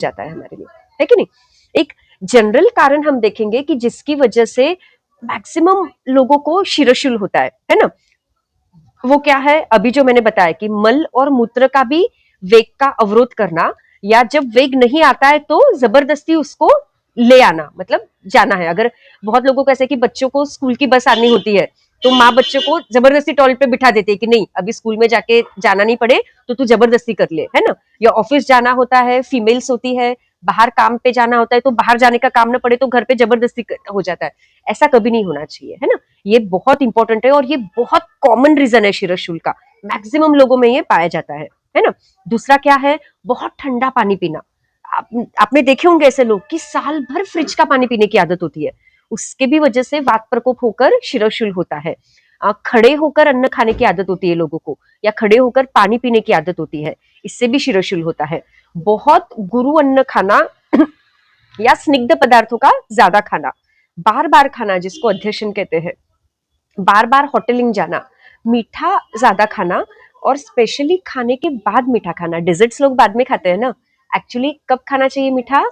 जाता है हमारे लिए, है कि नहीं। एक जनरल कारण हम देखेंगे कि जिसकी वजह से मैक्सिमम लोगों को शिरोशूल होता है ना। वो क्या है, अभी जो मैंने बताया कि मल और मूत्र का भी वेग का अवरोध करना, या जब वेग नहीं आता है तो जबरदस्ती उसको ले आना, मतलब जाना है। अगर बहुत लोगों को ऐसे कि बच्चों को स्कूल की बस आनी होती है तो माँ बच्चों को जबरदस्ती टॉयलेट पे बिठा देती है कि नहीं अभी स्कूल में जाके जाना नहीं पड़े तो तू जबरदस्ती कर ले, है ना। या ऑफिस जाना होता है, फीमेल्स होती है, बाहर काम पे जाना होता है तो बाहर जाने का काम ना पड़े तो घर पे जबरदस्ती हो जाता है। ऐसा कभी नहीं होना चाहिए, है ना। ये बहुत इंपॉर्टेंट है और ये बहुत कॉमन रीजन है शिरोशूल का, मैक्सिमम लोगों में ये पाया जाता है ना। दूसरा क्या है, बहुत ठंडा पानी पीना। आप, आपने देखे होंगे ऐसे लोग कि साल भर फ्रिज का पानी पीने की आदत होती है, उसके भी वजह से वात प्रकोप होकर शिरोशूल होता है। खड़े होकर अन्न खाने की आदत होती है लोगों को, या खड़े होकर पानी पीने की आदत होती है, इससे भी शिरोशूल होता है। बहुत गुरु अन्न खाना या स्निग्ध पदार्थों का ज्यादा खाना, बार बार खाना जिसको अध्यशन कहते हैं, बार बार होटलिंग जाना, मीठा ज्यादा खाना, और स्पेशली खाने के बाद मीठा खाना। डिजर्ट्स लोग बाद में खाते हैं ना, एक्चुअली कब खाना चाहिए मीठा,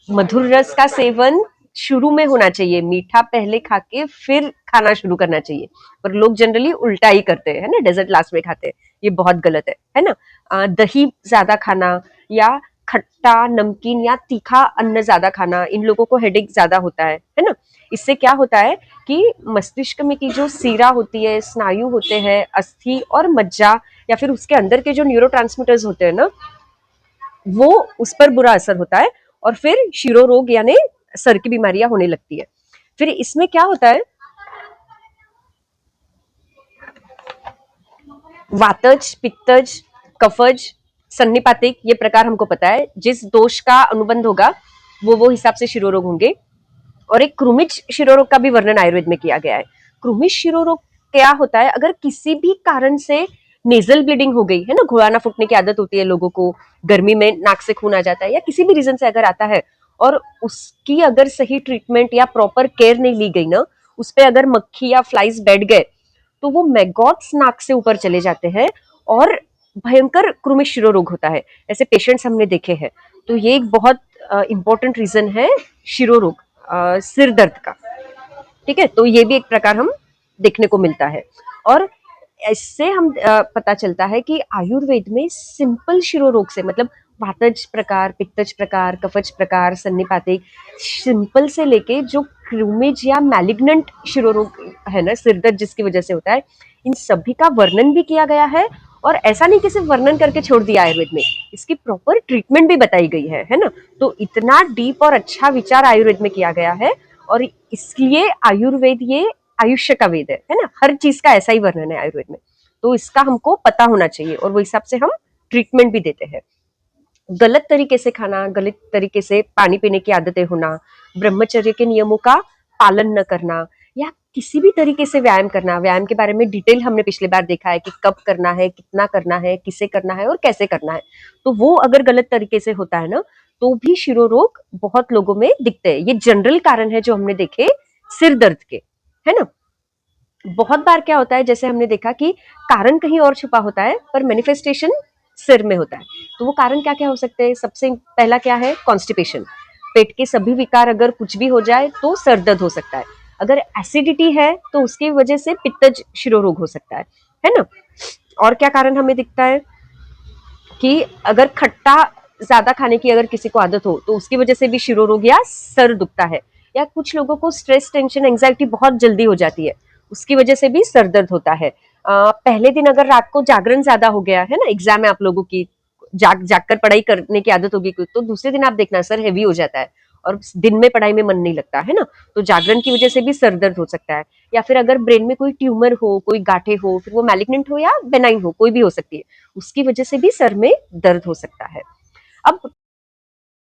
मधुर रस का सेवन शुरू में होना चाहिए, मीठा पहले खा के फिर खाना शुरू करना चाहिए। पर लोग जनरली उल्टा ही करते हैं ना, डेजर्ट लास्ट में खाते हैं, ये बहुत गलत है ना। दही ज्यादा खाना, या खट्टा नमकीन या तीखा अन्न ज्यादा खाना, इन लोगों को हेडेक ज्यादा होता है ना। इससे क्या होता है कि मस्तिष्क में की जो सीरा होती है, स्नायु होते हैं, अस्थि और मज्जा, या फिर उसके अंदर के जो न्यूरोट्रांसमीटर्स होते हैं ना, वो उस पर बुरा असर होता है और फिर शिरो रोग यानी सर की बीमारियां होने लगती है। फिर इसमें क्या होता है, वातज, पित्तज, कफज, सन्निपातिक, ये प्रकार हमको पता है। जिस दोष का अनुबंध होगा वो हिसाब से शिरोरोग होंगे। और एक क्रुमिच शिरोरोग का भी वर्णन आयुर्वेद में किया गया है। क्रुमिच शिरोरोग क्या होता है, अगर किसी भी कारण से नेजल ब्लीडिंग हो गई है ना, घुड़ाना फूटने की आदत होती है लोगों को, गर्मी में नाक से खून आ जाता है, या किसी भी रीजन से अगर आता है और उसकी अगर सही ट्रीटमेंट या प्रॉपर केयर नहीं ली गई ना, उस पर अगर मक्खी या फ्लाइज बैठ गए तो वो मैगॉट्स नाक से ऊपर चले जाते हैं और भयंकर कृमि शिरोरोग होता है। ऐसे पेशेंट्स हमने देखे हैं। तो ये एक बहुत इंपॉर्टेंट रीजन है शिरोरोग, सिर दर्द का। ठीक है, तो ये भी एक प्रकार हम देखने को मिलता है। और इससे हम पता चलता है कि आयुर्वेद में सिंपल शिरोरोग से, मतलब वातज प्रकार, पित्तज प्रकार, कफज प्रकार, सन्निपातिक, सिंपल से लेके जो क्रूमिज या मैलिग्नेंट शिरोरोग है ना, सिर दर्द जिसकी वजह से होता है, इन सभी का वर्णन भी किया गया है। और ऐसा नहीं कि सिर्फ वर्णन करके छोड़ दिया आयुर्वेद में, इसकी प्रॉपर ट्रीटमेंट भी बताई गई है ना। तो इतना डीप और अच्छा विचार आयुर्वेद में किया गया है, और इसलिए आयुर्वेद ये आयुष्य का वेद है ना। हर चीज का ऐसा ही वर्णन है आयुर्वेद में, तो इसका हमको पता होना चाहिए और वो हिसाब से हम ट्रीटमेंट भी देते हैं। गलत तरीके से खाना, गलत तरीके से पानी पीने की आदतें होना, ब्रह्मचर्य के नियमों का पालन न करना, या किसी भी तरीके से व्यायाम करना। व्यायाम के बारे में डिटेल हमने पिछली बार देखा है कि कब करना है, कितना करना है, किसे करना है और कैसे करना है। तो वो अगर गलत तरीके से होता है ना, तो भी शिरोरोग बहुत लोगों में दिखते हैं। ये जनरल कारण है जो हमने देखे सिर दर्द के, है ना। बहुत बार क्या होता है, जैसे हमने देखा कि कारण कहीं और छुपा होता है पर मैनिफेस्टेशन सिर में होता है। तो वो कारण क्या क्या हो सकते हैं, सबसे पहला क्या है, कॉन्स्टिपेशन। पेट के सभी विकार अगर कुछ भी हो जाए तो सर दर्द हो सकता है। अगर एसिडिटी है तो उसकी वजह से पित्तज शिरोरोग हो सकता है ना। और क्या कारण हमें दिखता है कि अगर खट्टा ज्यादा खाने की अगर किसी को आदत हो तो उसकी वजह से भी शिरोरोग या सर दुखता है। या कुछ लोगों को स्ट्रेस, टेंशन, एंजाइटी बहुत जल्दी हो जाती है, उसकी वजह से भी सर दर्द होता है। पहले दिन अगर रात को जागरण ज्यादा हो गया है ना, एग्जाम है आप लोगों की, जाग कर पढ़ाई करने की आदत होगी, तो दूसरे दिन आप देखना सर हैवी हो जाता है और दिन में पढ़ाई में मन नहीं लगता है ना। तो जागरण की वजह से भी सर दर्द हो सकता है। या फिर अगर ब्रेन में कोई ट्यूमर हो, कोई गांठें हो, फिर वो मैलिग्नेंट हो या बेनाइन हो, कोई भी हो सकती है, उसकी वजह से भी सर में दर्द हो सकता है। अब